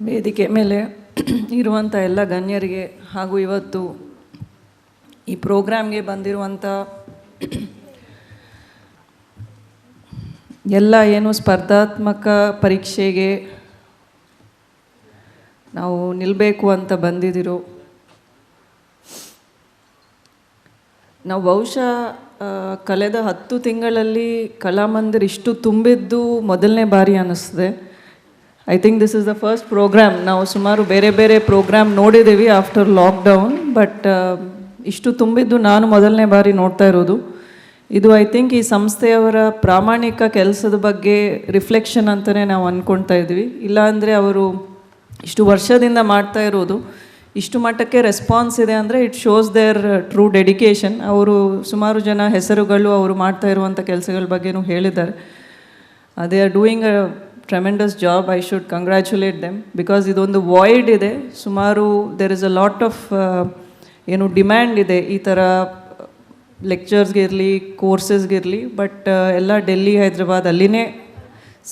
ವೇದಿಕೆ ಮೇಲೆ ಇರುವಂಥ ಎಲ್ಲ ಗಣ್ಯರಿಗೆ ಹಾಗೂ ಇವತ್ತು ಈ ಪ್ರೋಗ್ರಾಮ್ಗೆ ಬಂದಿರುವಂಥ ಎಲ್ಲ ಏನು ಸ್ಪರ್ಧಾತ್ಮಕ ಪರೀಕ್ಷೆಗೆ ನಾವು ನಿಲ್ಲಬೇಕು ಅಂತ ಬಂದಿದ್ದೀರೋ, ನಾವು ಬಹುಶಃ ಕಳೆದ 10 ತಿಂಗಳಲ್ಲಿ ಕಲಾಮಂದಿರ್ ಇಷ್ಟು ತುಂಬಿದ್ದು ಮೊದಲನೇ ಬಾರಿ ಅನ್ನಿಸ್ತದೆ. I think this is the first program. ನಾವು ಸುಮಾರು ಬೇರೆ ಬೇರೆ ಪ್ರೋಗ್ರಾಮ್ ನೋಡಿದ್ದೀವಿ ಆಫ್ಟರ್ ಲಾಕ್ಡೌನ್, ಬಟ್ ಇಷ್ಟು ತುಂಬಿದ್ದು ನಾನು ಮೊದಲನೇ ಬಾರಿ ನೋಡ್ತಾ ಇರೋದು. ಇದು ಐ ಥಿಂಕ್ ಈ ಸಂಸ್ಥೆಯವರ ಪ್ರಾಮಾಣಿಕ ಕೆಲಸದ ಬಗ್ಗೆ ರಿಫ್ಲೆಕ್ಷನ್ ಅಂತಲೇ ನಾವು ಅಂದ್ಕೊಳ್ತಾ ಇದ್ವಿ. ಇಲ್ಲಾಂದರೆ ಅವರು ಇಷ್ಟು ವರ್ಷದಿಂದ ಮಾಡ್ತಾ ಇರೋದು ಇಷ್ಟು ಮಟ್ಟಕ್ಕೆ ರೆಸ್ಪಾನ್ಸ್ ಇದೆ ಅಂದರೆ it shows their true dedication. ಅವರು ಸುಮಾರು ಜನ ಹೆಸರುಗಳು ಅವರು ಮಾಡ್ತಾ ಇರುವಂಥ ಕೆಲಸಗಳ ಬಗ್ಗೆನೂ ಹೇಳಿದ್ದಾರೆ. They are doing a tremendous job. I should congratulate them because ಇದೊಂದು ವಾಯ್ಡ್ ಇದೆ. ಸುಮಾರು there is a lot of ಏನು ಡಿಮ್ಯಾಂಡ್ ಇದೆ ಈ ಥರ ಲೆಕ್ಚರ್ಸ್ಗಿರಲಿ ಕೋರ್ಸಸ್ಗಿರಲಿ, ಬಟ್ ಎಲ್ಲ ಡೆಲ್ಲಿ ಹೈದ್ರಾಬಾದ್ ಅಲ್ಲಿನೇ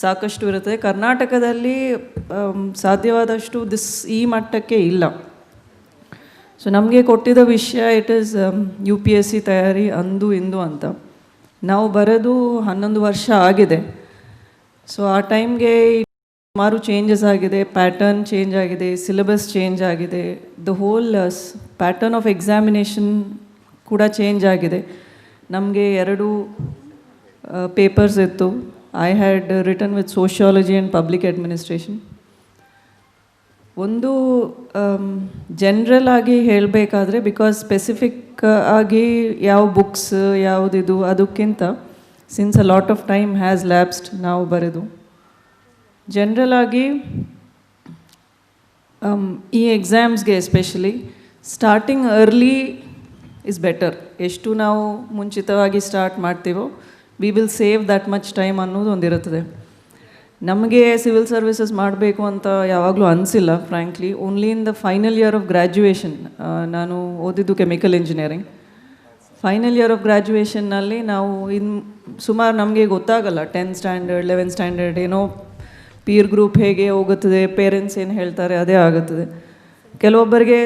ಸಾಕಷ್ಟು ಇರುತ್ತದೆ. ಕರ್ನಾಟಕದಲ್ಲಿ ಸಾಧ್ಯವಾದಷ್ಟು ಈ ಮಟ್ಟಕ್ಕೆ ಇಲ್ಲ. ಸೊ ನಮಗೆ ಕೊಟ್ಟಿದ್ದ ವಿಷಯ ಇಟ್ ಈಸ್ UPSC ತಯಾರಿ ಅಂದು ಇಂದು ಅಂತ. ನಾವು ಬರೋದು 11 ವರ್ಷ ಆಗಿದೆ. ಸೊ ಆ ಟೈಮ್ಗೆ ಸುಮಾರು ಚೇಂಜಸ್ ಆಗಿದೆ, ಪ್ಯಾಟರ್ನ್ ಚೇಂಜ್ ಆಗಿದೆ, ಸಿಲೆಬಸ್ ಚೇಂಜ್ ಆಗಿದೆ, the whole pattern of examination ಕೂಡ ಚೇಂಜ್ ಆಗಿದೆ. ನಮಗೆ 2 ಪೇಪರ್ಸ್ ಇತ್ತು. I had written with sociology and public administration. ಒಂದು ಜನರಲ್ ಆಗಿ ಹೇಳಬೇಕಾದ್ರೆ, ಬಿಕಾಸ್ ಸ್ಪೆಸಿಫಿಕ್ ಆಗಿ ಯಾವ ಬುಕ್ಸ್ ಯಾವುದಿದು ಅದಕ್ಕಿಂತ since a lot of time has lapsed ನಾವು ಬರೆದು, ಜನರಲ್ ಆಗಿ ಈ ಎಕ್ಸಾಮ್ಸ್ಗೆ especially starting early is better. ಎಷ್ಟು ನಾವು ಮುಂಚಿತವಾಗಿ ಸ್ಟಾರ್ಟ್ ಮಾಡ್ತೀವೋ we will save that much time ಅನ್ನೋದು ಒಂದಿರುತ್ತದೆ. ನಮಗೆ ಸಿವಿಲ್ ಸರ್ವಿಸಸ್ ಮಾಡಬೇಕು ಅಂತ ಯಾವಾಗಲೂ ಅನಿಸಿಲ್ಲ frankly. Only in the final year of graduation, ನಾನು ಓದಿದ್ದು chemical engineering. Final year of ಗ್ರ್ಯಾಜುಯೇಷನ್ನಲ್ಲಿ ನಾವು ಸುಮಾರು ನಮಗೆ ಗೊತ್ತಾಗಲ್ಲ 10th ಸ್ಟ್ಯಾಂಡರ್ಡ್ 11th ಸ್ಟ್ಯಾಂಡರ್ಡ್ ಏನೋ ಪೀರ್ ಗ್ರೂಪ್ ಹೇಗೆ ಹೋಗುತ್ತದೆ, ಪೇರೆಂಟ್ಸ್ ಏನು ಹೇಳ್ತಾರೆ ಅದೇ ಆಗುತ್ತದೆ. ಕೆಲವೊಬ್ಬರಿಗೆ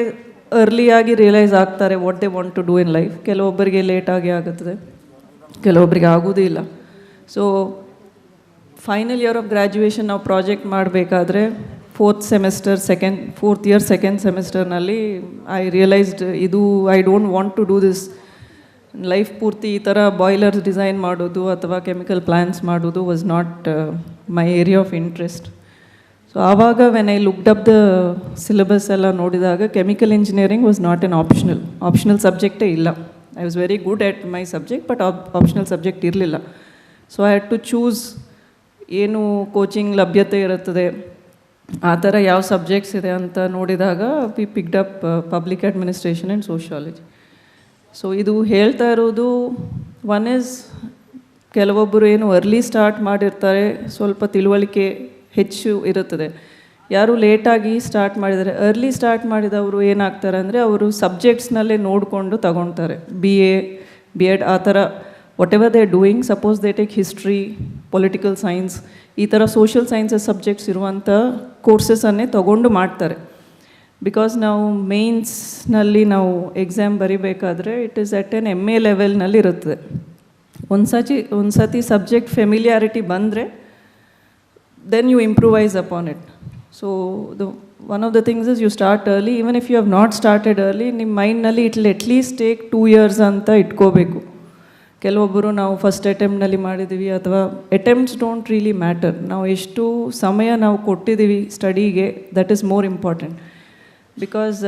ಅರ್ಲಿಯಾಗಿ ರಿಯಲೈಸ್ ಆಗ್ತಾರೆ what they want to do in life, ಕೆಲವೊಬ್ಬರಿಗೆ ಲೇಟಾಗಿ ಆಗುತ್ತದೆ, ಕೆಲವೊಬ್ಬರಿಗೆ ಆಗೋದೇ ಇಲ್ಲ. So final year of graduation ನಾವು ಪ್ರಾಜೆಕ್ಟ್ ಮಾಡಬೇಕಾದ್ರೆ ಫೋರ್ತ್ ಇಯರ್ ಸೆಕೆಂಡ್ ಸೆಮಿಸ್ಟರ್ನಲ್ಲಿ ಐ ರಿಯಲೈಸ್ಡ್ ಇದು I don't want to do this. Life ಪೂರ್ತಿ ಈ ಥರ ಬಾಯ್ಲರ್ಸ್ ಡಿಸೈನ್ ಮಾಡೋದು ಅಥವಾ ಕೆಮಿಕಲ್ ಪ್ಲ್ಯಾನ್ಸ್ ಮಾಡೋದು was not my area of interest. So ಆವಾಗ when I looked up the syllabus ಎಲ್ಲ ನೋಡಿದಾಗ chemical engineering was not an optional ಸಬ್ಜೆಕ್ಟೇ ಇಲ್ಲ. I was very good at my subject, but optional subject ಇರಲಿಲ್ಲ. So I had to choose ಏನು coaching ಲಭ್ಯತೆ ಇರುತ್ತದೆ, ಆ ಥರ ಯಾವ ಸಬ್ಜೆಕ್ಟ್ಸ್ ಇದೆ ಅಂತ ನೋಡಿದಾಗ we picked up public administration and sociology. So ಇದು ಹೇಳ್ತಾ ಇರೋದು ಒನ್ ಈಸ್ ಕೆಲವೊಬ್ಬರು ಏನು ಅರ್ಲಿ ಸ್ಟಾರ್ಟ್ ಮಾಡಿರ್ತಾರೆ, ಸ್ವಲ್ಪ ತಿಳುವಳಿಕೆ ಹೆಚ್ಚು ಇರುತ್ತದೆ. ಯಾರು ಲೇಟಾಗಿ ಸ್ಟಾರ್ಟ್ ಮಾಡಿದ್ದಾರೆ, ಅರ್ಲಿ ಸ್ಟಾರ್ಟ್ ಮಾಡಿದವರು ಏನಾಗ್ತಾರೆ ಅಂದರೆ ಅವರು ಸಬ್ಜೆಕ್ಟ್ಸ್ನಲ್ಲೇ ನೋಡಿಕೊಂಡು ತಗೊಳ್ತಾರೆ. BA ಆ ಥರ what ever they are doing. Suppose they take history, political science, ಈ ಥರ ಸೋಷಿಯಲ್ ಸೈನ್ಸಸ್ ಸಬ್ಜೆಕ್ಟ್ಸ್ ಇರುವಂಥ ಕೋರ್ಸಸನ್ನೇ ತೊಗೊಂಡು ಮಾಡ್ತಾರೆ. ಬಿಕಾಸ್ ನಾವು ಮೇನ್ಸ್ನಲ್ಲಿ ನಾವು ಎಕ್ಸಾಮ್ ಬರಿಬೇಕಾದ್ರೆ it is at an MA ಲೆವೆಲ್ನಲ್ಲಿ ಇರುತ್ತದೆ. ಒಂದು ಸತಿ ಸಬ್ಜೆಕ್ಟ್ ಫೆಮಿಲಿಯಾರಿಟಿ ಬಂದರೆ then you improvise upon it. So one of the things is you start early. Even if you have not started early, ನಿಮ್ಮ ಮೈಂಡ್ನಲ್ಲಿ it will at least take 2 years ಅಂತ ಇಟ್ಕೋಬೇಕು. ಕೆಲವೊಬ್ಬರು ನಾವು ಫಸ್ಟ್ ಅಟೆಂಪ್ಟ್ನಲ್ಲಿ ಮಾಡಿದ್ದೀವಿ ಅಥವಾ ಅಟೆಂಪ್ಟ್ಸ್ ಡೋಂಟ್ ರಿಯಲಿ ಮ್ಯಾಟರ್. ನಾವು ಎಷ್ಟು ಸಮಯ ನಾವು ಕೊಟ್ಟಿದ್ದೀವಿ ಸ್ಟಡಿಗೆ, that is more important. Because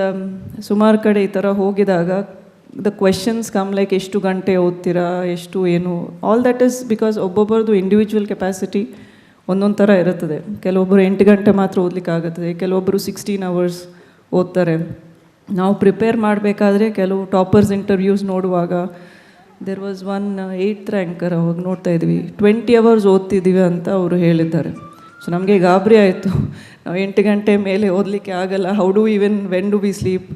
ಸುಮಾರು ಕಡೆ ಈ ಥರ ಹೋಗಿದಾಗ ದ ಕ್ವೆಶನ್ಸ್ ಕಮ್ ಲೈಕ್ ಎಷ್ಟು ಗಂಟೆ ಓದ್ತೀರಾ, ಎಷ್ಟು ಏನು, ಆಲ್ ದಟ್ ಈಸ್ ಬಿಕಾಸ್ ಒಬ್ಬೊಬ್ಬರದು ಇಂಡಿವಿಜುವಲ್ ಕೆಪಾಸಿಟಿ ಒಂದೊಂದು ಥರ ಇರುತ್ತದೆ. ಕೆಲವೊಬ್ಬರು 8 ಗಂಟೆ ಮಾತ್ರ ಓದಲಿಕ್ಕಾಗುತ್ತದೆ, ಕೆಲವೊಬ್ಬರು 16 hours ಓದ್ತಾರೆ. ನಾವು ಪ್ರಿಪೇರ್ ಮಾಡಬೇಕಾದ್ರೆ ಕೆಲವು ಟಾಪರ್ಸ್ ಇಂಟರ್ವ್ಯೂಸ್ ನೋಡುವಾಗ there was one 8th ranker ಅವಾಗ ನೋಡ್ತಾ ಇದ್ವಿ 20 hours ಓದ್ತಿದ್ದೀವಿ ಅಂತ ಅವರು ಹೇಳಿದ್ದಾರೆ. ಸೊ ನಮಗೆ ಗಾಬರಿ ಆಯಿತು. ನಾವು 8 ಗಂಟೆ ಮೇಲೆ ಓದಲಿಕ್ಕೆ ಆಗಲ್ಲ, how do even when do we sleep,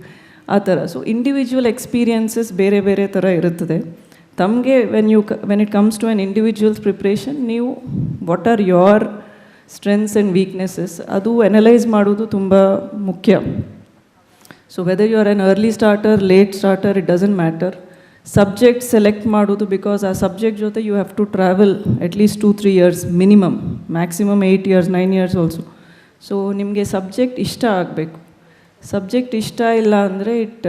ಆ ಥರ. ಸೊ ಇಂಡಿವಿಜುವಲ್ ಎಕ್ಸ್ಪೀರಿಯನ್ಸಸ್ ಬೇರೆ ಬೇರೆ ಥರ ಇರುತ್ತದೆ. ತಮಗೆ when it comes to an individual's preparation, ನೀವು what are your strengths and weaknesses, ಅದು ಅನಲೈಸ್ ಮಾಡೋದು ತುಂಬ ಮುಖ್ಯ. So whether you are an early starter, late starter, it doesn't matter. Subject select ಮಾಡೋದು, ಬಿಕಾಸ್ ಆ ಸಬ್ಜೆಕ್ಟ್ ಜೊತೆ you have to travel at least 2-3 years minimum, maximum 8 years 9 years also. So ನಿಮಗೆ subject ಇಷ್ಟ ಆಗಬೇಕು. ಸಬ್ಜೆಕ್ಟ್ ಇಷ್ಟ ಇಲ್ಲ ಅಂದರೆ it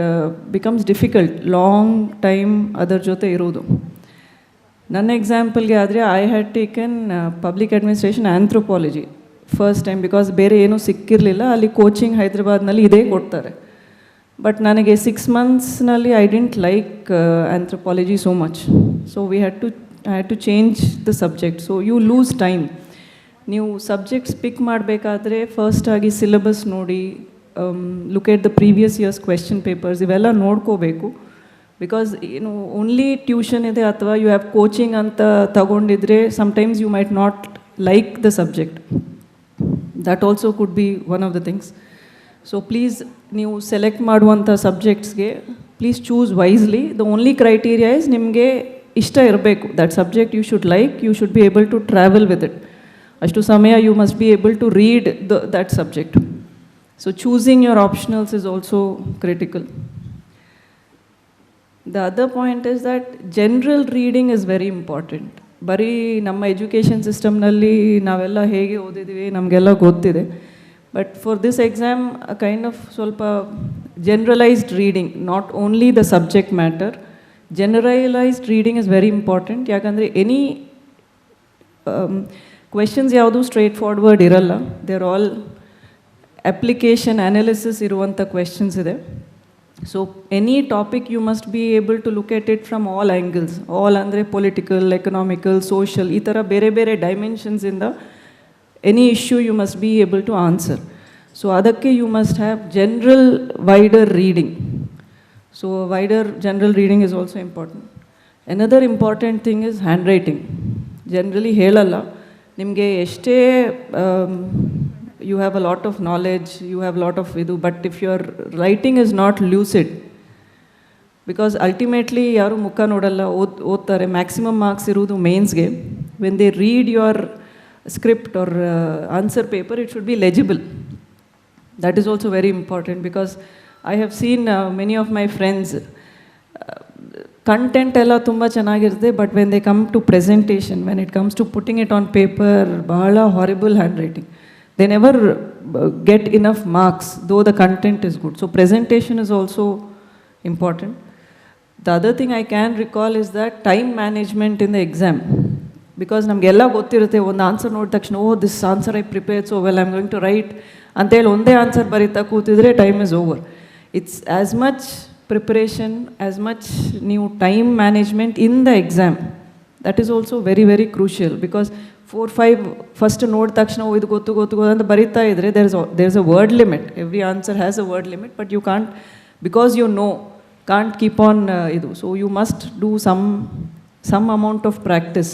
becomes difficult long time ಅದರ ಜೊತೆ ಇರೋದು. ನನ್ನ ಎಕ್ಸಾಂಪಲ್ಗೆ ಆದರೆ I had taken public administration anthropology first time, because ಬೇರೆ ಏನೂ ಸಿಕ್ಕಿರಲಿಲ್ಲ. ಅಲ್ಲಿ ಕೋಚಿಂಗ್ ಹೈದ್ರಾಬಾದ್ನಲ್ಲಿ ಇದೇ ಕೊಡ್ತಾರೆ. ಬಟ್ ನನಗೆ 6 monthsನಲ್ಲಿ I didn't like anthropology so much. So I had to change the subject. So you lose time. ನೀವು ಸಬ್ಜೆಕ್ಟ್ಸ್ ಪಿಕ್ ಮಾಡಬೇಕಾದ್ರೆ ಫಸ್ಟಾಗಿ ಸಿಲೆಬಸ್ ನೋಡಿ, look at the previous years question papers, ಇವೆಲ್ಲ ನೋಡ್ಕೋಬೇಕು. ಬಿಕಾಸ್ ಏನು ಓನ್ಲಿ ಟ್ಯೂಷನ್ ಇದೆ ಅಥವಾ ಯು ಹ್ಯಾವ್ ಕೋಚಿಂಗ್ ಅಂತ ತಗೊಂಡಿದ್ರೆ sometimes you might not like the subject. That also could be one of the things. So please ನೀವು select ಮಾಡುವಂಥ ಸಬ್ಜೆಕ್ಟ್ಸ್ಗೆ please choose wisely. The only criteria is ನಿಮಗೆ ಇಷ್ಟ ಇರಬೇಕು. That subject you should like, you should be able to travel with it. ಅಷ್ಟು ಸಮಯ you must be able to read that subject. So choosing your optionals is also critical. The other point is that general reading is very important. ಬರೀ ನಮ್ಮ education ಸಿಸ್ಟಮ್ನಲ್ಲಿ ನಾವೆಲ್ಲ ಹೇಗೆ ಓದಿದ್ದೀವಿ ನಮಗೆಲ್ಲ ಗೊತ್ತಿದೆ. But for this exam kind of ಸ್ವಲ್ಪ generalised reading, not only the subject matter, generalised reading is very important. ಯಾಕಂದರೆ ಎನಿ ಕ್ವೆಶನ್ಸ್ ಯಾವುದು ಸ್ಟ್ರೇಟ್ ಫಾರ್ವರ್ಡ್ ಇರಲ್ಲ. They are all application analysis ಇರುವಂಥ ಕ್ವೆಶನ್ಸ್ ಇದೆ. So any topic you must be able to look at it from all angles. All ಅಂದರೆ political, economical, social, ಈ ಥರ ಬೇರೆ ಬೇರೆ ಡೈಮೆನ್ಷನ್ಸಿಂದ any issue you must be able to answer. So ಅದಕ್ಕೆ you must have general wider reading. So wider general reading is also important. Another important thing is handwriting. Generally ಹೇಳಲ್ಲ, ನಿಮಗೆ ಎಷ್ಟೇ you have a lot of knowledge, you have a lot of idu, but if your writing is not lucid, because ultimately yaru mukha nodalla, ಓದ್ತಾರೆ, maximum marks irudu mains ge. When they read your script or answer paper, it should be legible. That is also very important, because I have seen many of my friends content ಎಲ್ಲ ತುಂಬ ಚೆನ್ನಾಗಿರುತ್ತೆ, but when they come to presentation, when it comes to putting it on paper, ಬಹಳ horrible handwriting. They never get enough marks, though the content is good. So presentation is also important. The other thing I can recall is that time management in the exam. Because ನಮಗೆಲ್ಲ ಗೊತ್ತಿರುತ್ತೆ, ಒಂದು answer ನೋಡಿದ ತಕ್ಷಣ, oh this answer I prepared so well, I am going to write ಅಂತೇಳಿ ಒಂದೇ answer ಬರೀತಾ ಕೂತಿದ್ರೆ time is over. It's as much preparation, as much ನೀವು time management in the exam. That is also very very crucial. Because 4-5 first ನೋಡಿದ ತಕ್ಷಣ ಇದು ಗೊತ್ತು ಅಂತ ಬರೀತಾ ಇದ್ದರೆ there is a word limit. Every answer has a word limit, but you can't, because you know, can't keep on ಇದು. So you must do some amount of practice.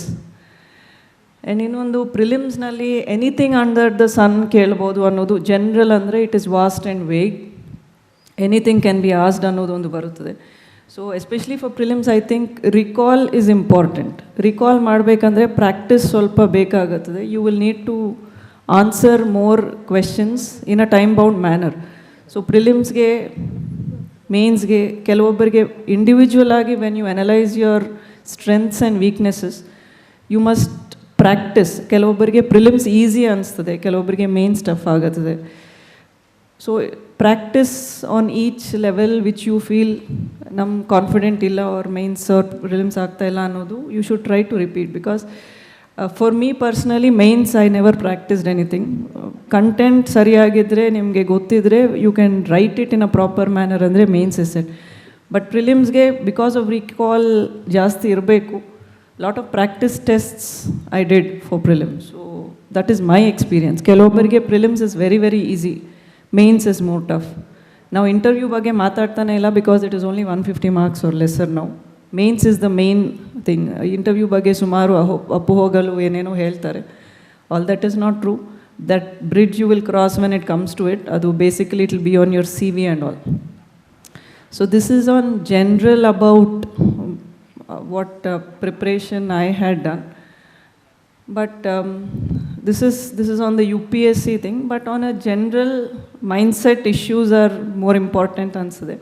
And ಇನ್ನೊಂದು, ಪ್ರಿಲಿಮ್ಸ್ನಲ್ಲಿ ಎನಿಥಿಂಗ್ ಅಂಡರ್ ದ ಸನ್ ಕೇಳ್ಬೋದು ಅನ್ನೋದು. General ಅಂದರೆ it is vast and vague, anything can be asked ಅನ್ನೋದು ಒಂದು ಬರುತ್ತದೆ. So especially for prelims I think recall is important. Recall ಮಾಡಬೇಕಂದ್ರೆ practice ಸ್ವಲ್ಪ ಬೇಕಾಗುತ್ತದೆ. You will need to answer more questions in a time bound manner. So ಪ್ರಿಲಿಮ್ಸ್ಗೆ, ಮೇನ್ಸ್ಗೆ ಕೆಲವೊಬ್ಬರಿಗೆ individual ಆಗಿ when you analyse your strengths and weaknesses you must practise. ಕೆಲವೊಬ್ಬರಿಗೆ prelims easy ಅನಿಸ್ತದೆ, ಕೆಲವೊಬ್ಬರಿಗೆ ಮೇನ್ಸ್ ಟಫ್ ಆಗುತ್ತದೆ. So practise on each level which you feel ನಮ್ಮ confident ಇಲ್ಲ ಅವ್ರ ಮೇನ್ಸ್ ಅವ್ರ ಪ್ರಿಲಿಮ್ಸ್ ಆಗ್ತಾಯಿಲ್ಲ ಅನ್ನೋದು, you should try to repeat. Because for me personally mains I never practised anything. Content ಸರಿಯಾಗಿದ್ದರೆ, ನಿಮಗೆ ಗೊತ್ತಿದ್ದರೆ, you can write it in a proper manner ಅಂದರೆ ಮೇನ್ಸ್ ಇಸ್ ಇಟ್. ಬಟ್ ಪ್ರಿಲಿಮ್ಸ್ಗೆ ಬಿಕಾಸ್ ಆಫ್ ರಿಕಾಲ್ ಜಾಸ್ತಿ ಇರಬೇಕು. Lot of practice tests I did for prelims. So that is my experience. ಕೆಲವೊಬ್ಬರಿಗೆ prelims is very very easy, mains is more tough. ನಾವು interview ಬಗ್ಗೆ ಮಾತಾಡ್ತಾನೆ ಇಲ್ಲ, because it is only 150 marks are lesser. ನಾವು mains is the main thing. Interview ಬಗ್ಗೆ ಸುಮಾರು ಅಪೋಹಗಳು ಏನೇನೋ ಹೇಳ್ತಾರೆ. All that is not true. That bridge you will cross when it comes to it. ಅದು basically it will be on your CV and all. So this is on general about what preparation I had done. But this is on the UPSC thing, but on a general mindset issues are more important ansade.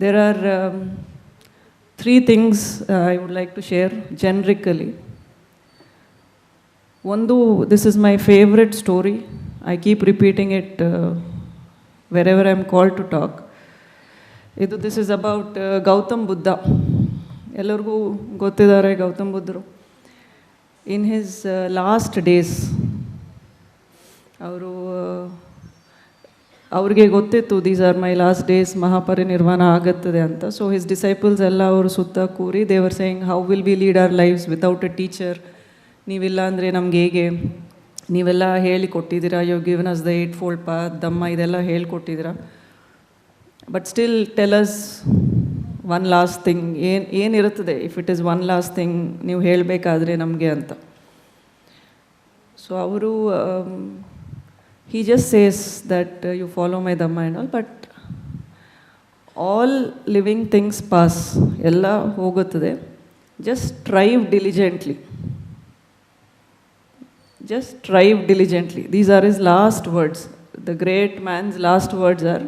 There are three things I would like to share generically. One, this is my favorite story. I keep repeating it wherever I'm called to talk. This is about Gautam Buddha. ಎಲ್ಲರಿಗೂ ಗೊತ್ತಿದ್ದಾರೆ ಗೌತಮ್ ಬುದ್ಧರು. In his last days ಅವ್ರಿಗೆ ಗೊತ್ತಿತ್ತು these are my last days, ಮಹಾಪರಿನಿರ್ವಾಣ ಆಗುತ್ತದೆ ಅಂತ. So his disciples ಎಲ್ಲ ಅವರು ಸುತ್ತ ಕೂರಿ they were saying how will be lead our lives without a teacher. ನೀವಿಲ್ಲ ಅಂದರೆ ನಮ್ಗೆ ಹೇಗೆ, ನೀವೆಲ್ಲ ಹೇಳಿಕೊಟ್ಟಿದ್ದೀರಾ, you given us the 8-fold path, Dhamma ಇದೆಲ್ಲ ಹೇಳಿಕೊಟ್ಟಿದ್ದೀರಾ, but still tell us one last thing, ಏನಿರುತ್ತದೆ if it is one last thing ನೀವು ಹೇಳಬೇಕಾದ್ರೆ ನಮಗೆ ಅಂತ. ಸೊ ಅವರು he just says that you follow my dhamma and all, but all living things pass, ಎಲ್ಲ ಹೋಗುತ್ತದೆ, just strive diligently, just strive diligently. These are his last words. The great man's last words are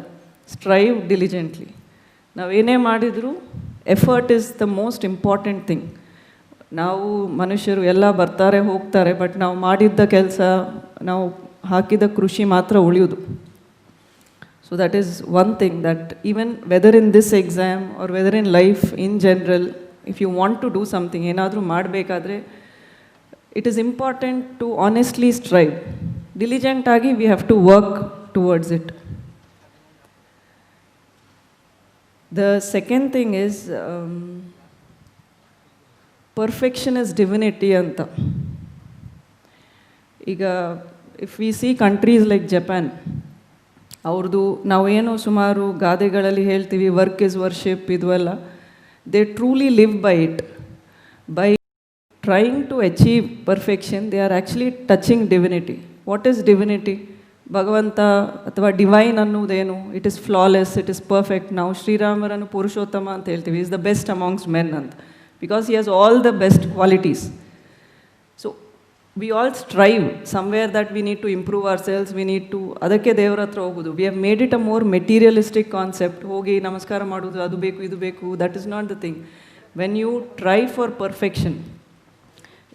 strive diligently. ನಾವೇನೇ ಮಾಡಿದರೂ effort is the most important thing. ನಾವು ಮನುಷ್ಯರು ಎಲ್ಲ ಬರ್ತಾರೆ ಹೋಗ್ತಾರೆ, but ನಾವು ಮಾಡಿದ್ದ ಕೆಲಸ, ನಾವು ಹಾಕಿದ ಕೃಷಿ ಮಾತ್ರ ಉಳಿಯೋದು. So that is one thing that even whether in this exam or whether in life in general, if you want to do something, ಏನಾದರೂ ಮಾಡಬೇಕಾದ್ರೆ it is important to honestly strive. ಡಿಲಿಜೆಂಟಾಗಿ we have to work towards it. The second thing is perfection is divinity anta. Iga if we see countries like Japan, ಅವ್ರದ್ದು ನಾವೇನು ಸುಮಾರು ಗಾದೆಗಳಲ್ಲಿ ಹೇಳ್ತೀವಿ work is worship, ಇದು ಎಲ್ಲ, they truly live by it. By trying to achieve perfection they are actually touching divinity. What is divinity? ಭಗವಂತ ಅಥವಾ divine ಅನ್ನೋದೇನು? It is flawless, it is perfect. ನಾವು ಶ್ರೀರಾಮರನ್ನು ಪುರುಷೋತ್ತಮ ಅಂತ ಹೇಳ್ತೀವಿ, is the best amongst men ಅಂತ, because he has all the best qualities. So we all strive somewhere that we need to improve ourselves, we need to, ಅದಕ್ಕೆ ದೇವರ ಹತ್ರ ಹೋಗೋದು. We have made it a more materialistic concept. ಹೋಗಿ ನಮಸ್ಕಾರ ಮಾಡೋದು, ಅದು ಬೇಕು ಇದು ಬೇಕು, that is not the thing. When you try for perfection,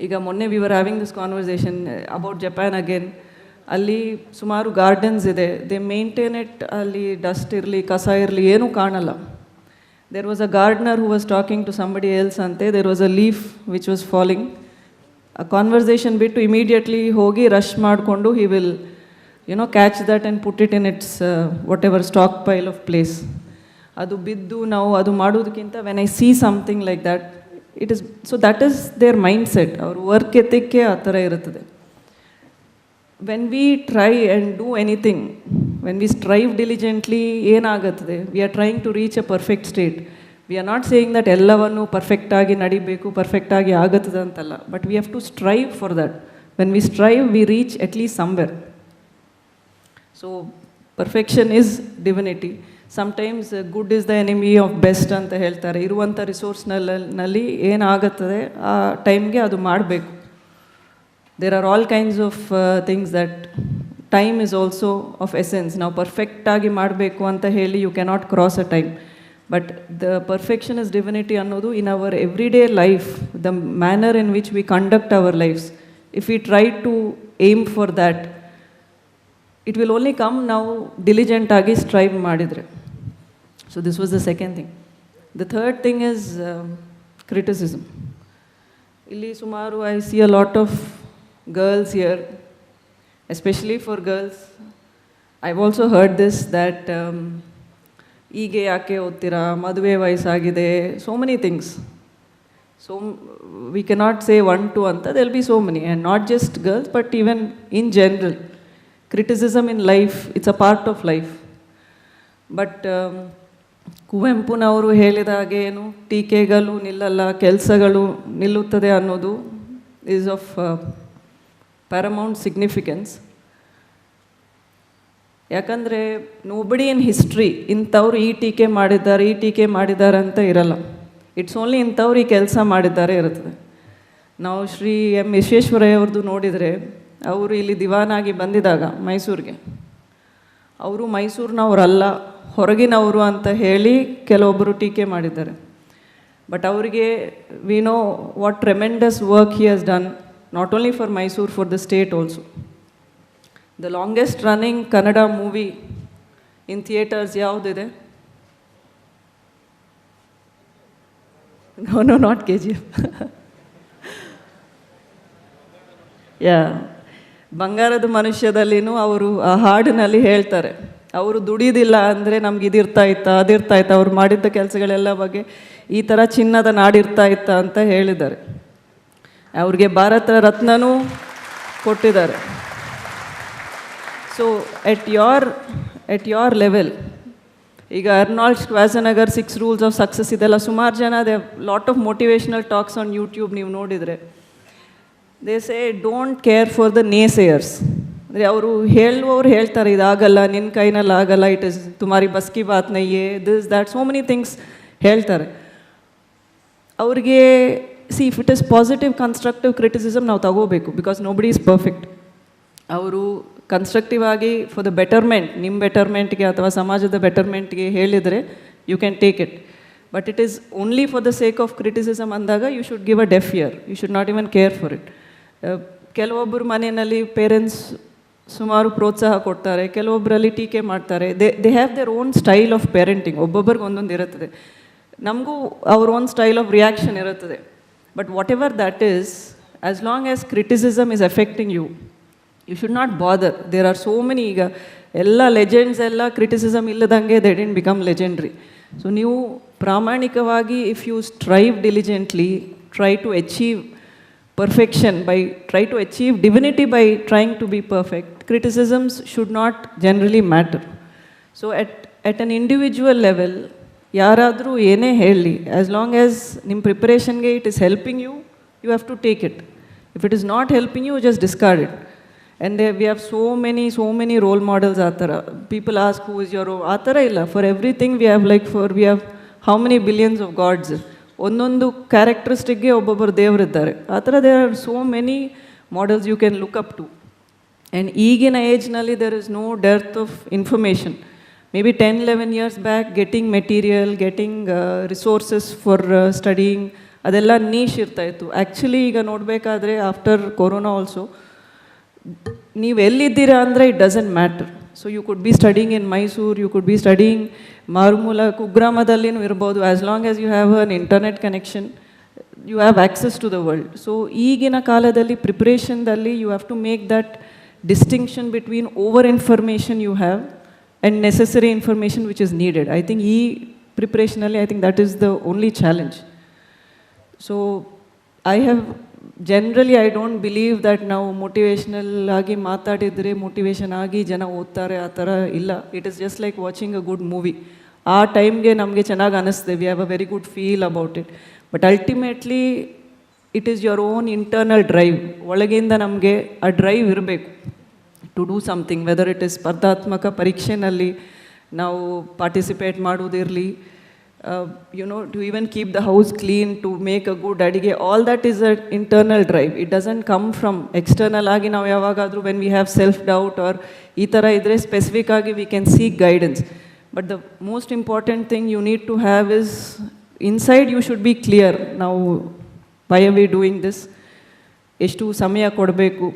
ಈಗ ಮೊನ್ನೆ we were having this conversation about Japan again. ಅಲ್ಲಿ ಸುಮಾರು ಗಾರ್ಡನ್ಸ್ ಇದೆ, ದೇ ಮೇಂಟೈನ್ ಇಟ್, ಅಲ್ಲಿ ಡಸ್ಟ್ ಇರಲಿ ಕಸ ಇರಲಿ ಏನೂ ಕಾಣಲ್ಲ. There was a gardener who was talking to somebody else ಅಂತೆ, there was a leaf which was falling. ಆ ಕಾನ್ವರ್ಸೇಷನ್ ಬಿಟ್ಟು ಇಮಿಡಿಯೇಟ್ಲಿ ಹೋಗಿ ರಶ್ ಮಾಡಿಕೊಂಡು he will catch that and put it in its whatever stock pile of place. ಅದು ಬಿದ್ದು ನಾವು ಅದು ಮಾಡೋದಕ್ಕಿಂತ when I see something like that, it is, so that is their mindset. ಅವ್ರ work ಎತ್ತಿಕ್ಕೆ ಆ ಥರ ಇರುತ್ತದೆ. When we try and do anything, when we strive diligently, ಏನಾಗುತ್ತದೆ? We are trying to reach a perfect state. We are not saying that ಎಲ್ಲವನ್ನು ಪರ್ಫೆಕ್ಟಾಗಿ ನಡಿಬೇಕು, ಪರ್ಫೆಕ್ಟಾಗಿ ಆಗುತ್ತದೆ ಅಂತಲ್ಲ, but we have to strive for that. When we strive, we reach at least somewhere. So perfection is divinity. Sometimes good is the enemy of best ಅಂತ ಹೇಳ್ತಾರೆ. ಇರುವಂಥ ರಿಸೋರ್ಸ್ನಲ್ಲಿ ಏನಾಗುತ್ತದೆ ಆ ಟೈಮ್ಗೆ ಅದು ಮಾಡಬೇಕು. There are all kinds of things that time is also of essence. ನಾವು ಪರ್ಫೆಕ್ಟಾಗಿ ಮಾಡಬೇಕು ಅಂತ ಹೇಳಿ you cannot cross a time, but the perfection is divinity ಅನ್ನೋದು in our every day life, the manner in which we conduct our lives. If we try to aim for that, it will only come ನಾವು ಡಿಲಿಜೆಂಟಾಗಿ strive ಮಾಡಿದರೆ. So this was the second thing. The third thing is criticism. ಇಲ್ಲಿ ಸುಮಾರು I see a lot of girls here, especially for girls. I've also heard this that ಈಗ ಯಾಕೆ ಓದ್ತೀರಾ, ಮದುವೆ ವಯಸ್ಸಾಗಿದೆ, so many things. So we cannot say 1, 2 ಅಂತ, there will be so many, and not just girls but even in general. Criticism in life, it's a part of life. But ಕುವೆಂಪುನವರು ಹೇಳಿದ ಹಾಗೆ ಏನು, ಟೀಕೆಗಳು ನಿಲ್ಲಲ್ಲ, ಕೆಲಸಗಳು ನಿಲ್ಲುತ್ತದೆ ಅನ್ನೋದು is of paramount significance. ಯಾಕಂದರೆ ನೋಬಡಿ ಇನ್ ಹಿಸ್ಟ್ರಿ ಇಂಥವ್ರು ಈ ಟೀಕೆ ಮಾಡಿದ್ದಾರೆ ಅಂತ ಇರಲ್ಲ. ಇಟ್ಸ್ ಓನ್ಲಿ ಇಂಥವ್ರು ಈ ಕೆಲಸ ಮಾಡಿದ್ದಾರೆ ಇರುತ್ತದೆ. ನಾವು ಶ್ರೀ ಎಂ ವಿಶ್ವೇಶ್ವರಯ್ಯ ಅವ್ರದ್ದು ನೋಡಿದರೆ ಅವರು ಇಲ್ಲಿ ದಿವಾನಾಗಿ ಬಂದಿದ್ದಾಗ ಮೈಸೂರಿಗೆ, ಅವರು ಮೈಸೂರಿನವರಲ್ಲ ಹೊರಗಿನವರು ಅಂತ ಹೇಳಿ ಕೆಲವೊಬ್ಬರು ಟೀಕೆ ಮಾಡಿದ್ದಾರೆ. ಬಟ್ ಅವರಿಗೆ we know what tremendous work he has done, not only for Mysuru, for the state also. The longest running Kannada movie in theatres ಯಾವುದಿದೆ? No not KGF. ಯಾ, ಬಂಗಾರದ ಮನುಷ್ಯದಲ್ಲಿನೂ ಅವರು ಆ ಹಾಡಿನಲ್ಲಿ ಹೇಳ್ತಾರೆ, ಅವರು ದುಡಿಯೋದಿಲ್ಲ ಅಂದರೆ ನಮ್ಗೆ ಇದಿರ್ತಾ ಇತ್ತಾ ಅದಿರ್ತಾ ಇತ್ತಾ, ಅವ್ರು ಮಾಡಿದ್ದ ಕೆಲಸಗಳೆಲ್ಲ ಬಗ್ಗೆ ಈ ಥರ ಚಿನ್ನದ ನಾಡಿರ್ತಾ ಇತ್ತಾ ಅಂತ ಹೇಳಿದ್ದಾರೆ. ಅವ್ರಿಗೆ ಭಾರತ ರತ್ನನೂ ಕೊಟ್ಟಿದ್ದಾರೆ. ಸೊ ಎಟ್ ಯೋರ್ ಲೆವೆಲ್, ಈಗ Arnold Schwarzenegger 6 rules of success ಇದೆಲ್ಲ ಸುಮಾರು ಜನ they lot of motivational talks on YouTube ನೀವು ನೋಡಿದರೆ, they say don't care for the naysayers. ಅಂದರೆ ಅವರು ಹೇಳುವವರು ಹೇಳ್ತಾರೆ ಇದಾಗಲ್ಲ, ನಿನ್ನ ಕೈನಲ್ಲಿ ಆಗಲ್ಲ, ಇಟ್ ಇಸ್ ತುಮಾರಿ ಬಸ್ ಕಿ ಬಾತ್ ನಯ್ಯೇ, this that, so many things ಹೇಳ್ತಾರೆ. ಅವ್ರಿಗೆ see if it is positive constructive criticism ನಾವು ತಗೋಬೇಕು, ಬಿಕಾಸ್ ನೋಬಡಿ ಈಸ್ ಪರ್ಫೆಕ್ಟ್. ಅವರು ಕನ್ಸ್ಟ್ರಕ್ಟಿವ್ ಆಗಿ ಫಾರ್ ದ ಬೆಟರ್ಮೆಂಟ್, ನಿಮ್ಮ ಬೆಟರ್ಮೆಂಟ್ಗೆ ಅಥವಾ ಸಮಾಜದ ಬೆಟರ್ಮೆಂಟ್ಗೆ ಹೇಳಿದರೆ you can take it. But it is only for the sake of criticism ಅಂದಾಗ you should give a deaf ear, you should not even care for it. ಕೆಲವೊಬ್ಬರು ಮನೆಯಲ್ಲಿ ಪೇರೆಂಟ್ಸ್ ಸುಮಾರು ಪ್ರೋತ್ಸಾಹ ಕೊಡ್ತಾರೆ, ಕೆಲವೊಬ್ಬರಲ್ಲಿ ಟೀಕೆ ಮಾಡ್ತಾರೆ. They have their own style of parenting, ಒಬ್ಬೊಬ್ಬರಿಗೆ ಒಂದೊಂದು ಇರುತ್ತದೆ. ನಮಗೂ ಅವ್ರ ಓನ್ ಸ್ಟೈಲ್ ಆಫ್ ರಿಯಾಕ್ಷನ್ ಇರುತ್ತದೆ. But whatever that is, as long as criticism is affecting you, you should not bother. There are so many, ಈಗ ಎಲ್ಲ legends ಎಲ್ಲ criticism ಇಲ್ಲದಂಗೆ they didn't become legendary. So ನೀವು ಪ್ರಾಮಾಣಿಕವಾಗಿ if you strive diligently, try to achieve perfection, by try to achieve divinity by trying to be perfect, criticisms should not generally matter. So at an individual level, yaradru ene helli, as long as nim preparation ge it is helping you, you have to take it. If it is not helping you, just discard it. And there we have so many role models atara. People ask who is your atara illa, for everything we have, like for we have how many billions of gods, ಒಂದೊಂದು ಕ್ಯಾರೆಕ್ಟರಿಸ್ಟಿಕ್ಗೆ ಒಬ್ಬೊಬ್ಬರು ದೇವರಿದ್ದಾರೆ. ಆ ಥರ there are so many models you can look up to. And ಈಗಿನ ಏಜ್ನಲ್ಲಿ there is no dearth of information. Maybe 10-11 years back getting material, getting resources for studying ಅದೆಲ್ಲ niche ಇರ್ತಾಯಿತ್ತು. Actually ಈಗ ನೋಡಬೇಕಾದ್ರೆ ಆಫ್ಟರ್ ಕೊರೋನಾ ಆಲ್ಸೋ ನೀವು ಎಲ್ಲಿದ್ದೀರಾ ಅಂದರೆ it doesn't matter. So you could be studying in Mysuru, you could be studying ಮಾರುಮೂಲ ಕುಗ್ರಾಮದಲ್ಲಿನೂ ಇರ್ಬೋದು. As long as you have an internet connection, you have access to the world. So ಈಗಿನ ಕಾಲದಲ್ಲಿ ಪ್ರಿಪ್ರೇಷನ್ದಲ್ಲಿ you have to make that distinction between over information you have and necessary information which is needed. I think ಈ ಪ್ರಿಪ್ರೇಷನಲ್ಲಿ I think that is the only challenge. So I have generally I don't believe that ನಾವು motivational ಆಗಿ ಮಾತಾಡಿದರೆ motivation ಆಗಿ ಜನ ಓದ್ತಾರೆ, ಆ ಥರ ಇಲ್ಲ. It is just like watching a good movie. ಆ ಟೈಮ್ಗೆ ನಮಗೆ ಚೆನ್ನಾಗಿ ಅನ್ನಿಸ್ತದೆ, we have a very good feel about it. But ultimately it is your own internal drive. ಒಳಗಿಂದ ನಮಗೆ ಆ ಡ್ರೈವ್ ಇರಬೇಕು to do something. Whether it is ಸ್ಪರ್ಧಾತ್ಮಕ ಪರೀಕ್ಷೆನಲ್ಲಿ ನಾವು ಪಾರ್ಟಿಸಿಪೇಟ್ ಮಾಡೋದಿರಲಿ, to even keep the house clean, to make a good adige, all that is an internal drive. It doesn't come from external agi. Now yavagadru when we have self doubt or ee tara idre specific agi we can seek guidance. But the most important thing you need to have is inside you should be clear. Now why are we doing this? Eshtu samaya kodbeku.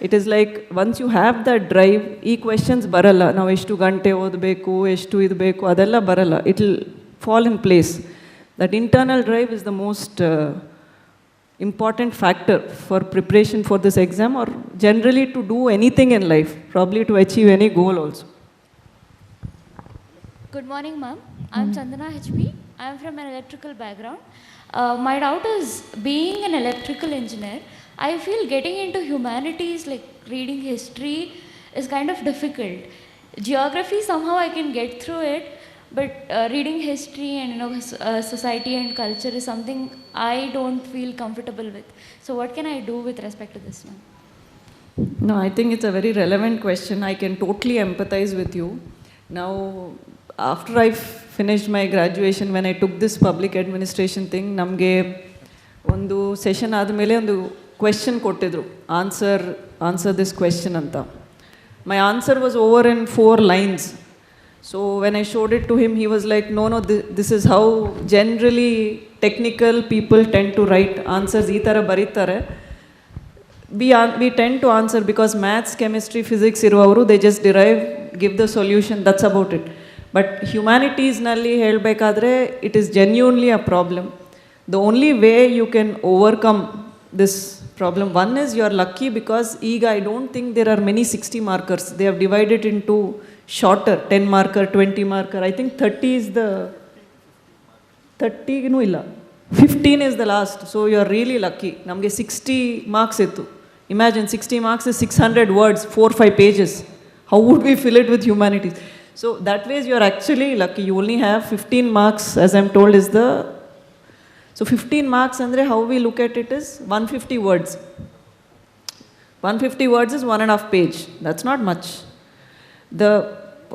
It is like once you have that drive, ee questions baralla. Now eshtu gante odbeku, eshtu idu beku, adella baralla. It will fall in place. That internal drive is the most important factor for preparation for this exam, or generally to do anything in life, probably to achieve any goal also. Good morning, ma'am. I'm Chandana HP. I'm from an electrical background. My doubt is, being an electrical engineer, I feel getting into humanities like reading history is kind of difficult. Geography somehow I can get through it, but reading history and society and culture is something I don't feel comfortable with. So what can I do with respect to this, ma'am? No, I think it's a very relevant question. I can totally empathize with you. Now, after I finished my graduation, when I took this public administration thing, ನಮಗೆ ಒಂದು session ಆದಮೇಲೆ ಒಂದು question ಕೊಟ್ಟಿದ್ರು, answer answer this question ಅಂತ. My answer was over in 4 lines. So when I showed it to him, he was like, no, this is how generally technical people tend to write answers. Ee thara baritare. We tend to answer because maths, chemistry, physics iruvavaru, they just derive, give the solution, that's about it. But humanities nalli helbekadre, it is genuinely a problem. The only way you can overcome this problem, one is you are lucky because I don't think there are many 60 markers. They have divided into shorter 10 marker, 20 marker. I think 30 is the 30 nu illa, 15 is the last. So you are really lucky. Namge 60 marks ittu. Imagine 60 marks is 600 words, 4-5 pages. How would we fill it with humanities? So that ways you are actually lucky. You only have 15 marks, as I'm told, is the... So 15 marks andre how we look at it is 150 words. 150 words is 1.5 page. That's not much. The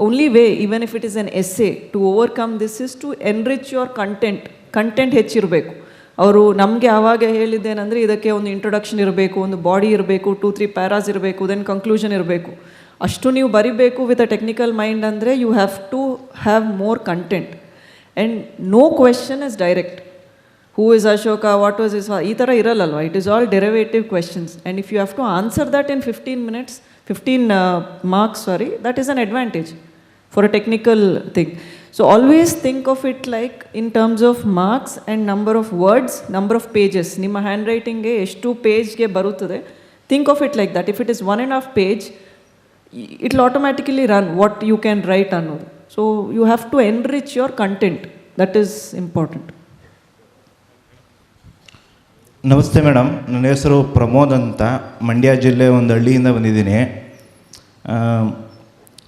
only way, even if it is an essay, to overcome this is to enrich your content. Content ಹೆಚ್ಚಿರಬೇಕು. ಅವರು ನಮಗೆ ಆವಾಗ ಹೇಳಿದ್ದೇನೆಂದರೆ ಇದಕ್ಕೆ ಒಂದು introduction ಇರಬೇಕು, ಒಂದು body ಇರಬೇಕು, 2-3 ಪ್ಯಾರಾಸ್ ಇರಬೇಕು, ದೆನ್ ಕನ್ಕ್ಲೂಷನ್ ಇರಬೇಕು. ಅಷ್ಟು ನೀವು ಬರಿಬೇಕು ವಿತ್ ಅ ಟೆಕ್ನಿಕಲ್ ಮೈಂಡ್ ಅಂದರೆ you have to have more content. And no question is direct. Who is Ashoka, what was his father? ಈ ಥರ ಇರಲ್ಲಲ್ವ. It is all derivative questions. And if you have to answer that in 15 minutes, 15 marks, that is an advantage for a technical thing. So always think of it like in terms of marks and number of words, number of pages. ನಿಮ್ಮ hand ರೈಟಿಂಗ್ಗೆ ಎಷ್ಟು ಪೇಜ್ಗೆ ಬರುತ್ತದೆ, think of it like that. If it is 1.5 page, it will automatically run what you can write ಅನ್ನೋದು. So you have to enrich your content. That is important. ನಮಸ್ತೆ madam, ನನ್ನ ಹೆಸರು ಪ್ರಮೋದ್ ಅಂತ, ಮಂಡ್ಯ ಜಿಲ್ಲೆ ಒಂದು ಹಳ್ಳಿಯಿಂದ ಬಂದಿದ್ದೀನಿ.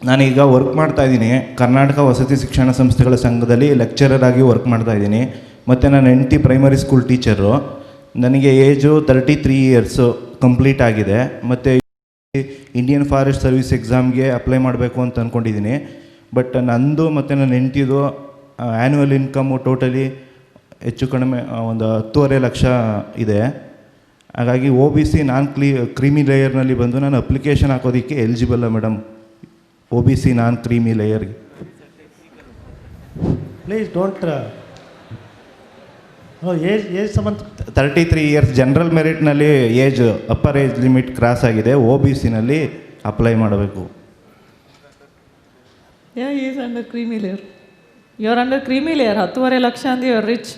ನಾನೀಗ ವರ್ಕ್ ಮಾಡ್ತಾಯಿದ್ದೀನಿ ಕರ್ನಾಟಕ ವಸತಿ ಶಿಕ್ಷಣ ಸಂಸ್ಥೆಗಳ ಸಂಘದಲ್ಲಿ ಲೆಕ್ಚರರ್ ಆಗಿ ವರ್ಕ್ ಮಾಡ್ತಾಯಿದ್ದೀನಿ. ಮತ್ತು ನಾನು ಹೆಂಡತಿ ಪ್ರೈಮರಿ ಸ್ಕೂಲ್ ಟೀಚರು. ನನಗೆ ಏಜು 33 ಇಯರ್ಸು ಕಂಪ್ಲೀಟ್ ಆಗಿದೆ. ಮತ್ತು ಇಂಡಿಯನ್ ಫಾರೆಸ್ಟ್ ಸರ್ವಿಸ್ ಎಕ್ಸಾಮ್ಗೆ ಅಪ್ಲೈ ಮಾಡಬೇಕು ಅಂತ ಅಂದ್ಕೊಂಡಿದ್ದೀನಿ. ಬಟ್ ನಂದು ಮತ್ತು ನನ್ನ ಹೆಂಡತಿದು ಆ್ಯನ್ಯುವಲ್ ಇನ್ಕಮು ಟೋಟಲಿ ಹೆಚ್ಚು ಕಡಿಮೆ ಒಂದು 10.5 ಲಕ್ಷ ಇದೆ. ಹಾಗಾಗಿ OBC ನಾನ್ ಕ್ರೀಮಿ ಲೇಯರ್ನಲ್ಲಿ ಬಂದು ನಾನು ಅಪ್ಲಿಕೇಶನ್ ಹಾಕೋದಕ್ಕೆ ಎಲಿಜಿಬಲ್ಲ ಮೇಡಮ್? OBC ನಾನ್ ಕ್ರೀಮಿ ಲೇಯರ್ಗೆ ಪ್ಲೀಸ್ ಡೋಂಟ್ ಏಜ್ ಸಂಬಂಧ 33 ಇಯರ್ಸ್ ಜನರಲ್ ಮೆರಿಟ್ನಲ್ಲಿ age upper age limit cross ಆಗಿದೆ. OBCನಲ್ಲಿ ಅಪ್ಲೈ ಮಾಡಬೇಕು. Yeah, he is under creamy layer. You are under creamy layer. 10.5 lakh ಅಂದ್ರೆ you are rich.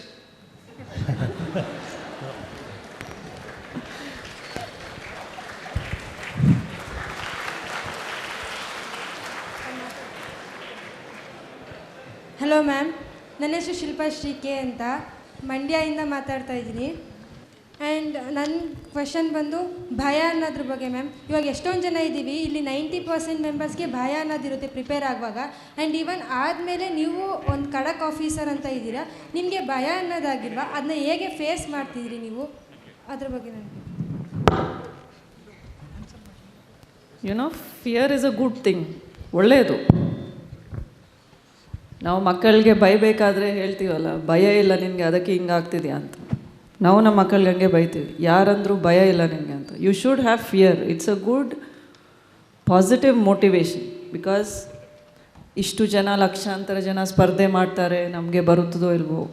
Hello ma'am, ನನ್ನ ಹೆಸರು ಶಿಲ್ಪಾ ಶ್ರೀಕೆ ಅಂತ, ಮಂಡ್ಯದಿಂದ ಮಾತಾಡ್ತಾ ಇದ್ದೀನಿ. ಆ್ಯಂಡ್ ನನ್ನ ಕ್ವೆಶನ್ ಬಂದು ಭಯ ಅನ್ನೋದ್ರ ಬಗ್ಗೆ ಮ್ಯಾಮ್. ಇವಾಗ ಎಷ್ಟೊಂದು ಜನ ಇದ್ದೀವಿ ಇಲ್ಲಿ, 90% ಮೆಂಬರ್ಸ್ಗೆ ಭಯ ಅನ್ನೋದಿರುತ್ತೆ ಪ್ರಿಪೇರ್ ಆಗುವಾಗ. ಆ್ಯಂಡ್ ಈವನ್ ಆದಮೇಲೆ ನೀವು ಒಂದು ಖಡಕ್ ಆಫೀಸರ್ ಅಂತ ಇದ್ದೀರಾ, ನಿಮಗೆ ಭಯ ಅನ್ನೋದಾಗಿಲ್ವಾ? ಅದನ್ನ ಹೇಗೆ ಫೇಸ್ ಮಾಡ್ತಿದ್ರಿ ನೀವು? ಅದ್ರ ಬಗ್ಗೆ ನನಗೆ fear is a good thing, ಒಳ್ಳೆಯದು. ನಾವು ಮಕ್ಕಳಿಗೆ ಬೈಬೇಕಾದ್ರೆ ಹೇಳ್ತೀವಲ್ಲ, ಭಯ ಇಲ್ಲ ನಿನಗೆ ಅದಕ್ಕೆ ಹಿಂಗೆ ಆಗ್ತಿದೆಯಾ ಅಂತ. ನಾವು ನಮ್ಮ ಮಕ್ಕಳಿಗೆ ಹಂಗೆ ಬೈತೀವಿ, ಯಾರಂದರೂ ಭಯ ಇಲ್ಲ ನಿನಗೆ ಅಂತ. You should have fear. It's a good positive motivation. Because ಇಷ್ಟು ಜನ, ಲಕ್ಷಾಂತರ ಜನ ಸ್ಪರ್ಧೆ ಮಾಡ್ತಾರೆ, ನಮಗೆ ಬರುತ್ತದೋ ಇಲ್ವೋ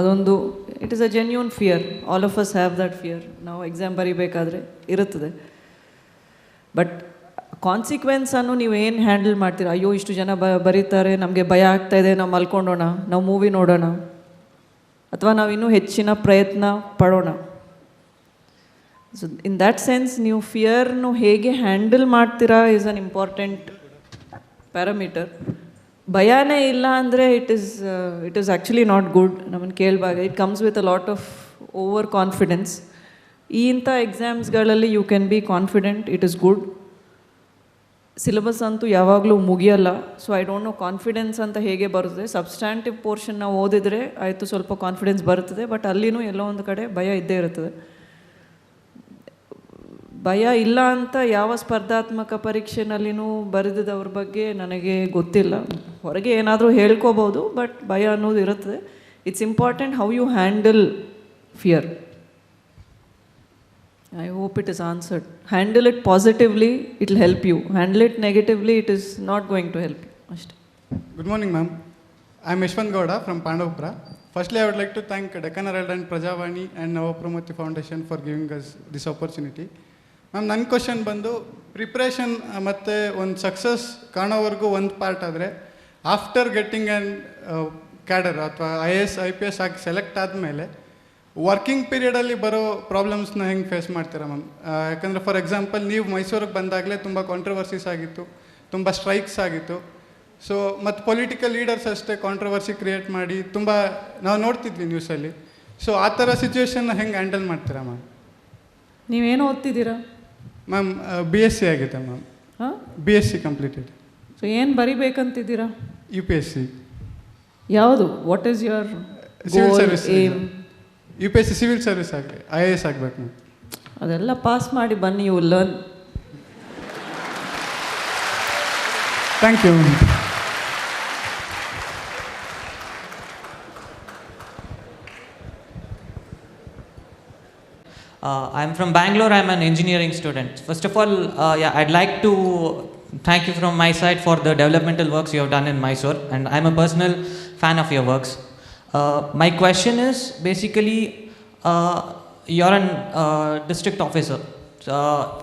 ಅದೊಂದು, it is a genuine fear. All of us have that fear. ನಾವು ಎಕ್ಸಾಮ್ ಬರೀಬೇಕಾದ್ರೆ ಇರುತ್ತದೆ. ಬಟ್ ಕಾನ್ಸಿಕ್ವೆನ್ಸನ್ನು ನೀವು ಏನು ಹ್ಯಾಂಡಲ್ ಮಾಡ್ತೀರ? ಅಯ್ಯೋ ಇಷ್ಟು ಜನ ಬರೀತಾರೆ, ನಮಗೆ ಭಯ ಆಗ್ತಾಯಿದೆ, ನಾವು ಮಲ್ಕೊಂಡೋಣ, ನಾವು ಮೂವಿ ನೋಡೋಣ, ಅಥವಾ ನಾವು ಇನ್ನೂ ಹೆಚ್ಚಿನ ಪ್ರಯತ್ನ ಪಡೋಣ. ಸೊ ಇನ್ ದ್ಯಾಟ್ ಸೆನ್ಸ್ ನೀವು ಫಿಯರ್ನು ಹೇಗೆ ಹ್ಯಾಂಡಲ್ ಮಾಡ್ತೀರಾ ಈಸ್ ಅನ್ ಇಂಪಾರ್ಟೆಂಟ್ ಪ್ಯಾರಾಮೀಟರ್. ಭಯನೇ ಇಲ್ಲ ಅಂದರೆ it is actually not good. ನಮ್ಮನ್ನು ಕೇಳುವಾಗ it comes with a lot of overconfidence. ಇಂಥ ಎಕ್ಸಾಮ್ಸ್ಗಳಲ್ಲಿ you can be confident, it is good. Syllabus ಅಂತೂ ಯಾವಾಗಲೂ ಮುಗಿಯಲ್ಲ. So I don't know confidence ಅಂತ ಹೇಗೆ ಬರ್ತದೆ. ಸಬ್ಸ್ಟ್ಯಾಂಟಿವ್ ಪೋರ್ಷನ್ ನಾವು ಓದಿದರೆ ಆಯಿತು, ಸ್ವಲ್ಪ ಕಾನ್ಫಿಡೆನ್ಸ್ ಬರ್ತದೆ. ಬಟ್ ಅಲ್ಲಿನೂ ಎಲ್ಲೋ ಒಂದು ಕಡೆ ಭಯ ಇದ್ದೇ ಇರ್ತದೆ. ಭಯ ಇಲ್ಲ ಅಂತ ಯಾವ ಸ್ಪರ್ಧಾತ್ಮಕ ಪರೀಕ್ಷೆನಲ್ಲಿನೂ ಬರೆದಿದ್ದವ್ರ ಬಗ್ಗೆ ನನಗೆ ಗೊತ್ತಿಲ್ಲ. ಹೊರಗೆ ಏನಾದರೂ ಹೇಳ್ಕೋಬೋದು, ಬಟ್ ಭಯ ಅನ್ನೋದು ಇರುತ್ತದೆ. It's important how you handle fear. I hope it is answered. Handle it positively, it will help you. Handle it negatively, it is not going to help you. Ashte. Good morning, ma'am. I'm Yashwant Gowda from Pandavapura. Firstly, I would like to thank Deccan Herald and Prajavani and Navapramurti Foundation for giving us this opportunity. Ma'am ನನ್ನ question ಬಂದು preparation ಮತ್ತು ಒಂದು success ಕಾಣೋವರೆಗೂ ಒಂದು part ಆದರೆ after getting and cadre ಅಥವಾ IAS IPS ಆಗಿ select ಆದಮೇಲೆ working ಪೀರಿಯಡಲ್ಲಿ ಬರೋ ಪ್ರಾಬ್ಲಮ್ಸ್ನ ಹೆಂಗೆ ಫೇಸ್ ಮಾಡ್ತೀರಾ ಮ್ಯಾಮ್? ಯಾಕಂದರೆ ಫಾರ್ ಎಕ್ಸಾಂಪಲ್ ನೀವು ಮೈಸೂರಿಗೆ ಬಂದಾಗಲೇ ತುಂಬ ಕಾಂಟ್ರವರ್ಸೀಸ್ ಆಗಿತ್ತು, ತುಂಬ ಸ್ಟ್ರೈಕ್ಸ್ ಆಗಿತ್ತು. ಸೊ ಮತ್ತು ಪೊಲಿಟಿಕಲ್ ಲೀಡರ್ಸ್ ಅಷ್ಟೇ ಕಾಂಟ್ರವರ್ಸಿ ಕ್ರಿಯೇಟ್ ಮಾಡಿ ತುಂಬ ನಾವು ನೋಡ್ತಿದ್ವಿ ನ್ಯೂಸಲ್ಲಿ. ಸೊ ಆ ಥರ ಸಿಚುವೇಶನ್ನ ಹೆಂಗೆ ಹ್ಯಾಂಡಲ್ ಮಾಡ್ತೀರಾ ಮ್ಯಾಮ್? ನೀವೇನು ಓದ್ತಿದ್ದೀರಾ? ಮ್ಯಾಮ್ BSc ಆಗಿದೆ ಮ್ಯಾಮ್. ಹಾಂ, BSc ಕಂಪ್ಲೀಟೆಡ್. ಸೊ ಏನು ಬರಿಬೇಕಂತಿದ್ದೀರಾ? UPSC. ಯಾವುದು? What is your civil goal, service. Aim? UPSC civil service ಆಗಲಿ, IAS ಆಗಬೇಕು ಮ್ಯಾಮ್. ಅದೆಲ್ಲ ಪಾಸ್ ಮಾಡಿ ಬನ್ನಿ, you learn. Thank you. I'm from Bangalore. I'm an engineering student. First of all, I'd like to thank you from my side for the developmental works you have done in Mysore, and I'm a personal fan of your works. My question is basically, you're a district officer.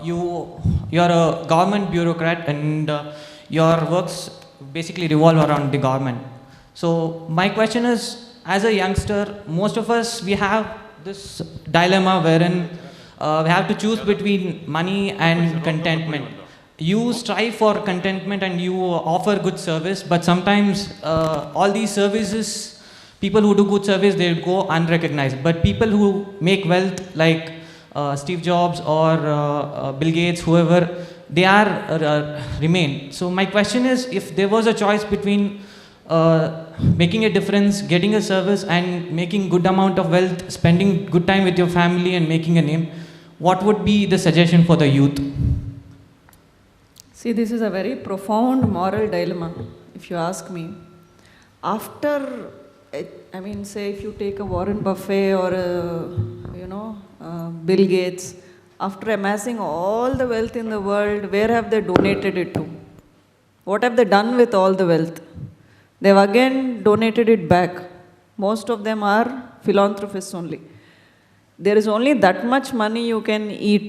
You're a government bureaucrat, and your works basically revolve around the government. So my question is, as a youngster, most of us, we have this dilemma wherein we have to choose between money and contentment. You strive for contentment and you offer good service, but sometimes all these services, people who do good service, they go unrecognized. But people who make wealth, like Steve Jobs or Bill Gates, whoever, they are remain. So my question is, if there was a choice between making a difference, getting a service, and making good amount of wealth, spending good time with your family and making a name, what would be the suggestion for the youth? See, this is a very profound moral dilemma, if you ask me. After, I mean, say if you take a Warren Buffett or Bill Gates, after amassing all the wealth in the world, where have they donated it to? What have they done with all the wealth? They've again donated it back. Most of them are philanthropists only. There is only that much money you can eat,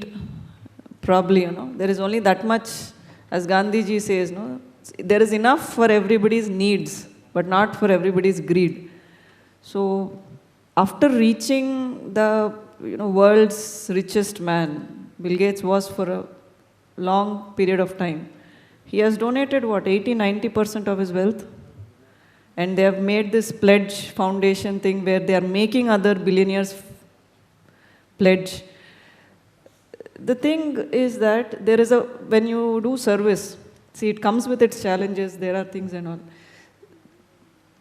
probably, There is only that much, as Gandhiji says, there is enough for everybody's needs, but not for everybody's greed. So, after reaching the world's richest man, Bill Gates was for a long period of time. He has donated 80-90% of his wealth. And they have made this pledge foundation thing where they are making other billionaires pledge. The thing is that when you do service, see, it comes with its challenges, there are things and all.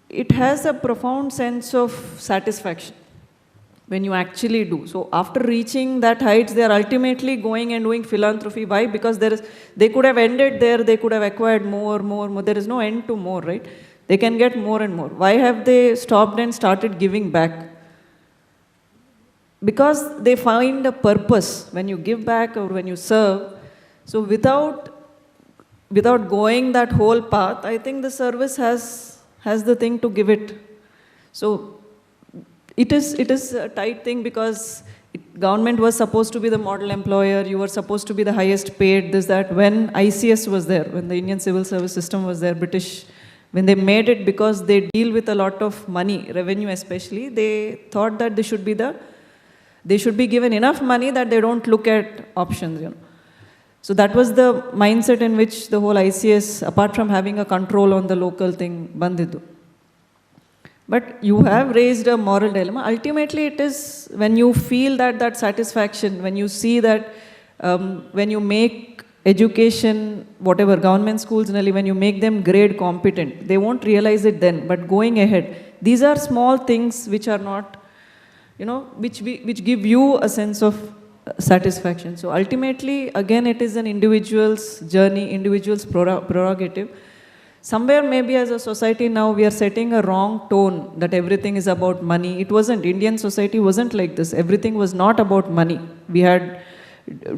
It has a profound sense of satisfaction when you actually do. So after reaching that heights, they are ultimately going and doing philanthropy. Why? Because they could have ended there, they could have acquired more. There is no end to more, right? They can get more and more. Why have they stopped and started giving back? Because they find a purpose when you give back or when you serve. So without going that whole path, I think the service has the thing to give it. So it is a tight thing because government was supposed to be the model employer, you were supposed to be the highest paid, this, that. When ICS was there, when the Indian civil service system was there, British, when they made it, because they deal with a lot of money, revenue especially, they thought that they should be given enough money that they don't look at options, So that was the mindset in which the whole ICS, apart from having a control on the local thing, bandiddu. But you have raised a moral dilemma. Ultimately, it is when you feel that satisfaction, when you see that, when you make education, whatever, government schools, when you make them grade competent, they won't realize it then, but going ahead, these are small things which are not, which give you a sense of satisfaction. So ultimately, again, it is an individual's journey, individual's prerogative. Somewhere maybe as a society now, we are setting a wrong tone that everything is about money. It wasn't. Indian society wasn't like this. Everything was not about money. We had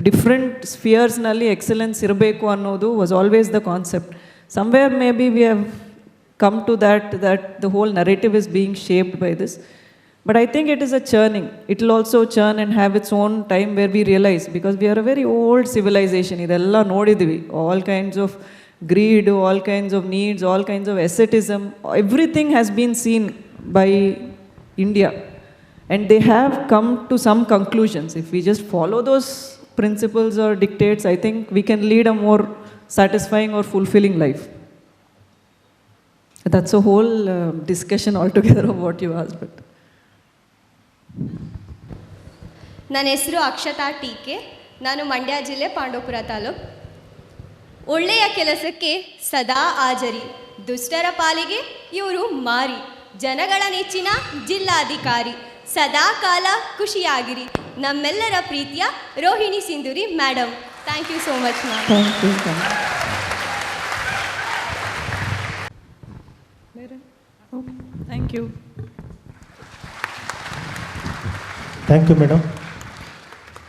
different ಸ್ಫಿಯರ್ಸ್ನಲ್ಲಿ excellence ಇರಬೇಕು ಅನ್ನೋದು was always the concept. Somewhere maybe we have come to that the whole narrative is being shaped by this, but I think it is a churning. It will also churn and have its own time where we realize, because we are a very old civilization, idella nodidvi, all kinds of greed, all kinds of needs, all kinds of asceticism, everything has been seen by India, and they have come to some conclusions. If we just follow those principles or dictates, I think we can lead a more satisfying or fulfilling life. That's a whole discussion altogether of what you asked. But ನನ್ನ ಹೆಸರು ಅಕ್ಷತಾ ಟೀಕೆ. ನಾನು ಮಂಡ್ಯ ಜಿಲ್ಲೆ ಪಾಂಡವಪುರ ತಾಲೂಕು. ಒಳ್ಳೆಯ ಕೆಲಸಕ್ಕೆ ಸದಾ ಹಾಜರಿ, ದುಷ್ಟರ ಪಾಲಿಗೆ ಇವರು ಮಾರಿ, ಜನಗಳ ನೆಚ್ಚಿನ ಜಿಲ್ಲಾಧಿಕಾರಿ, ಸದಾ ಕಾಲ ಖುಷಿಯಾಗಿರಿ. ನಮ್ಮೆಲ್ಲರ ಪ್ರೀತಿಯ Rohini Sindhuri madam. Thank you so much ma'am. Thank you. Thank you, madam.